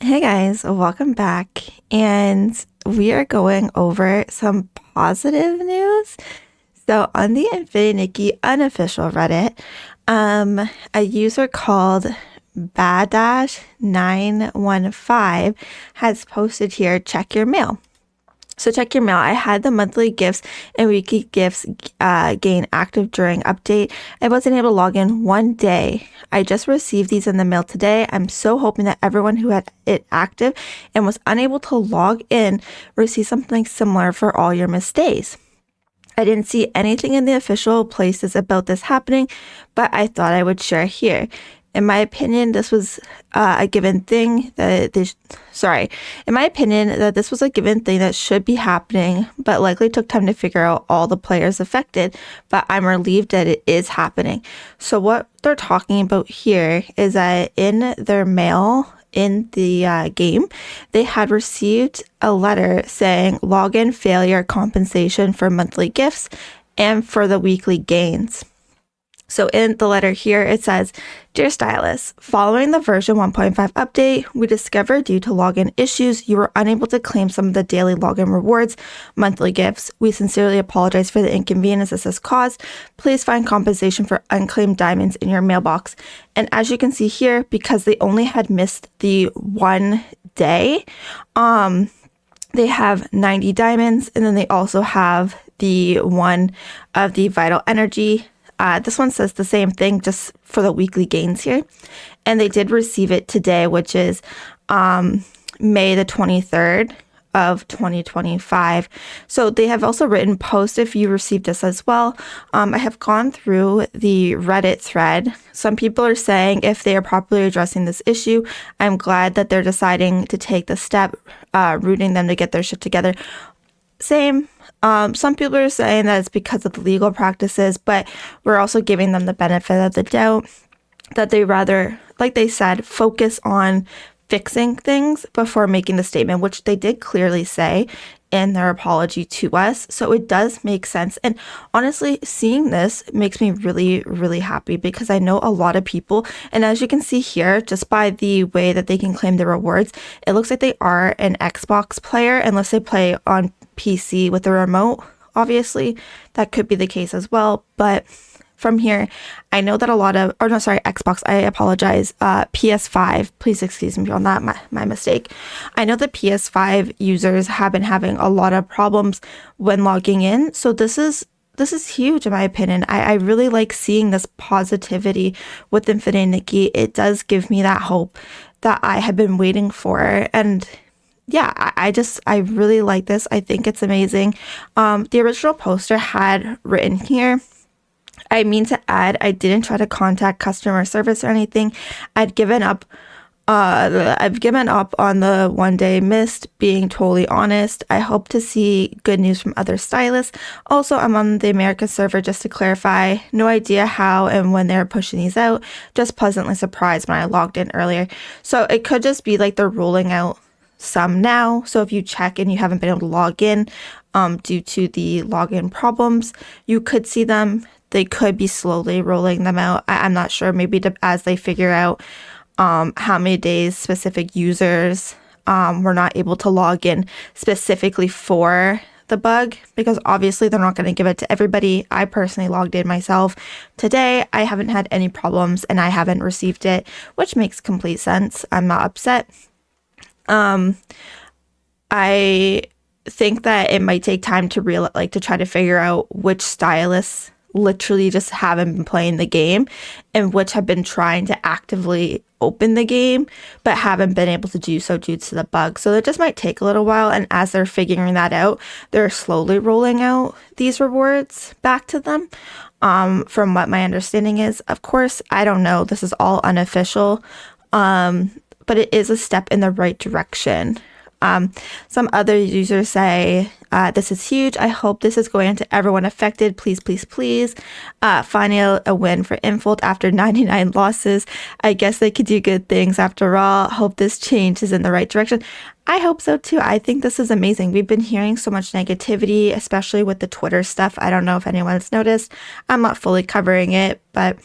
Hey guys, welcome back. And we are going over some positive news. So on the Infinity Nikki unofficial Reddit, a user called Badash915 has posted here, check your mail. So check your mail. I had the monthly gifts and weekly gifts gain active during update. I wasn't able to log in one day. I just received these in the mail today. I'm so hoping that everyone who had it active and was unable to log in receive something similar for all your missed days. I didn't see anything in the official places about this happening, but I thought I would share here. In my opinion, this was a given thing that in my opinion, that this was a given thing that should be happening, but likely took time to figure out all the players affected. But I'm relieved that it is happening. So what they're talking about here is that in their mail in the game, they had received a letter saying login failure compensation for monthly gifts and for the weekly gains. So in the letter here, it says, Dear Stylist, following the version 1.5 update, we discovered due to login issues, you were unable to claim some of the daily login rewards, monthly gifts. We sincerely apologize for the inconvenience this has caused. Please find compensation for unclaimed diamonds in your mailbox. And as you can see here, because they only had missed the one day, they have 90 diamonds, and then they also have the one of the vital energy. This one says the same thing, just for the weekly gains here. And they did receive it today, which is May the 23rd of 2025. So they have also written post if you received this as well. I have gone through the Reddit thread. Some people are saying if they are properly addressing this issue, I'm glad that they're deciding to take the step, rooting them to get their shit together. Same. Some people are saying that it's because of the legal practices, but we're also giving them the benefit of the doubt that they rather, like they said, focus on fixing things before making the statement, which they did clearly say in their apology to us. So it does make sense. And honestly, seeing this makes me really, really happy because I know a lot of people. And as you can see here, just by the way that they can claim the rewards, it looks like they are an Xbox player unless they play on PC with a remote. Obviously, that could be the case as well. But from here, I know that Xbox, I apologize, PS5, please excuse me on that, my mistake. I know that PS5 users have been having a lot of problems when logging in, so this is huge in my opinion. I really like seeing this positivity with Infinity Nikki. It does give me that hope that I have been waiting for, and yeah, I really like this. I think it's amazing. The original poster had written here, I mean to add, I didn't try to contact customer service or anything. I've given up on the one day missed, being totally honest. I hope to see good news from other stylists. Also, I'm on the America server just to clarify. No idea how and when they're pushing these out. Just pleasantly surprised when I logged in earlier. So it could just be like they're rolling out some now. So if you check and you haven't been able to log in due to the login problems, you could see them. They could be slowly rolling them out. I'm not sure. Maybe as they figure out how many days specific users were not able to log in specifically for the bug, because obviously they're not going to give it to everybody. I personally logged in myself today. I haven't had any problems and I haven't received it, which makes complete sense. I'm not upset. I think that it might take time to to try to figure out which stylists literally just haven't been playing the game and which have been trying to actively open the game but haven't been able to do so due to the bug. So it just might take a little while, and as they're figuring that out, they're slowly rolling out these rewards back to them. From what my understanding is, of course, I don't know, this is all unofficial, but it is a step in the right direction. Some other users say, this is huge. I hope this is going to everyone affected. Please, please, please. Finally, a win for Infold after 99 losses. I guess they could do good things after all. Hope this change is in the right direction. I hope so too. I think this is amazing. We've been hearing so much negativity, especially with the Twitter stuff. I don't know if anyone's noticed. I'm not fully covering it, but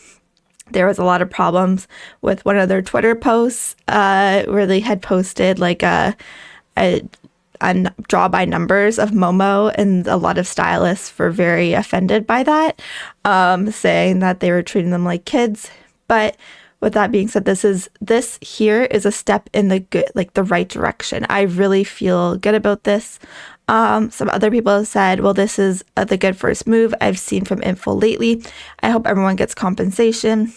there was a lot of problems with one of their Twitter posts where they had posted like a draw by numbers of Momo, and a lot of stylists were very offended by that, saying that they were treating them like kids. But with that being said, this here is a step in the good, like the right direction. I really feel good about this. Some other people have said, well, this is the good first move I've seen from Infold lately. I hope everyone gets compensation.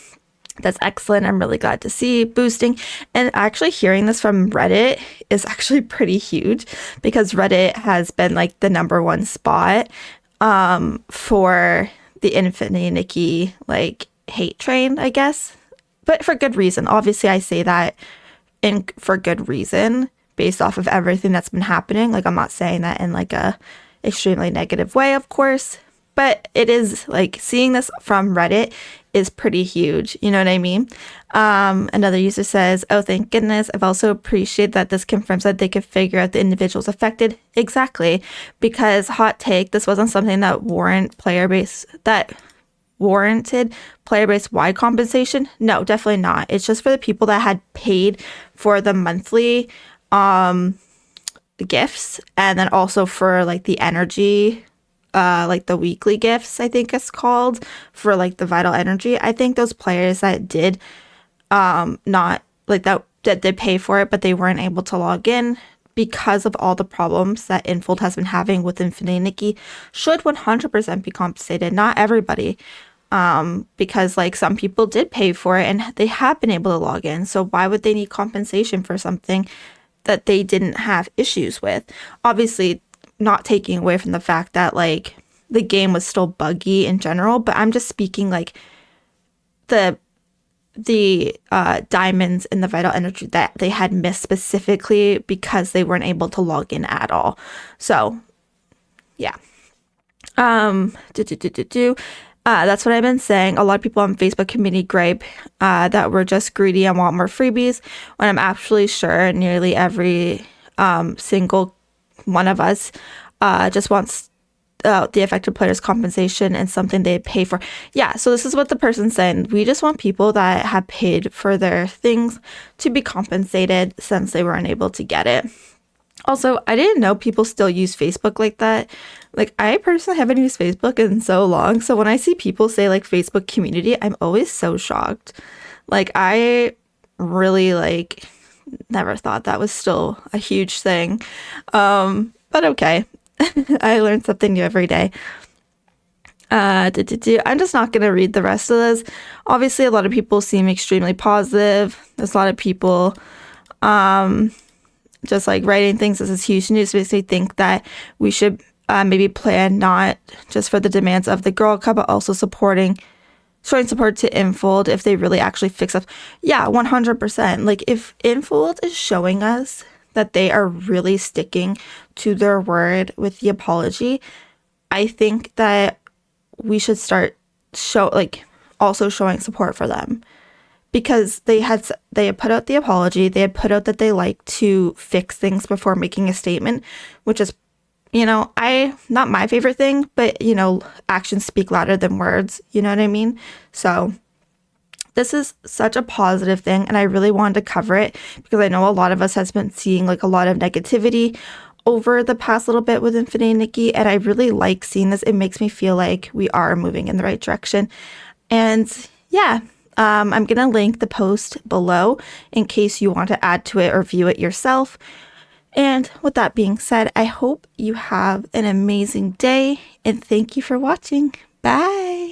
That's excellent. I'm really glad to see boosting. And actually hearing this from Reddit is actually pretty huge, because Reddit has been like the #1 spot for the Infinity Nikki like hate train, I guess. But for good reason. Obviously, I say that for good reason based off of everything that's been happening. Like, I'm not saying that in like a extremely negative way, of course. But it is like seeing this from Reddit is pretty huge. You know what I mean? Another user says, oh, thank goodness. I've also appreciated that this confirms that they could figure out the individuals affected. Exactly. Because hot take, this wasn't something that warranted player-based wide compensation. No, definitely not. It's just for the people that had paid for the monthly gifts, and then also for like the energy, like the weekly gifts, I think it's called, for like the vital energy. I think those players that did not like that did pay for it, but they weren't able to log in because of all the problems that Infold has been having with Infinity Nikki should 100% be compensated. Not everybody, because like some people did pay for it and they have been able to log in. So why would they need compensation for something that they didn't have issues with? Obviously, not taking away from the fact that like the game was still buggy in general, but I'm just speaking like the diamonds in the vital energy that they had missed specifically because they weren't able to log in at all. So yeah. That's what I've been saying. A lot of people on Facebook community gripe that we're just greedy and want more freebies, when I'm actually sure nearly every single one of us just wants the affected players' compensation and something they pay for. Yeah, so this is what the person's saying. We just want people that have paid for their things to be compensated since they weren't able to get it. Also, I didn't know people still use Facebook like that. Like, I personally haven't used Facebook in so long. So when I see people say like Facebook community, I'm always so shocked. Like, I really like never thought that was still a huge thing. But okay. I learn something new every day. I'm just not going to read the rest of this. Obviously, a lot of people seem extremely positive. There's a lot of people just like writing things. This is huge news. Makes me think that we should maybe plan not just for the demands of the Girl Cup, but also showing support to Infold if they really actually fix up. Yeah, 100%. Like, if Infold is showing us that they are really sticking to their word with the apology, I think that we should start also showing support for them, because they had put out the apology. They had put out that they like to fix things before making a statement, which is, not my favorite thing, but actions speak louder than words. You know what I mean? So this is such a positive thing, and I really wanted to cover it because I know a lot of us has been seeing like a lot of negativity over the past little bit with Infinity Nikki, and I really like seeing this. It makes me feel like we are moving in the right direction. And yeah, I'm going to link the post below in case you want to add to it or view it yourself. And with that being said, I hope you have an amazing day, and thank you for watching. Bye.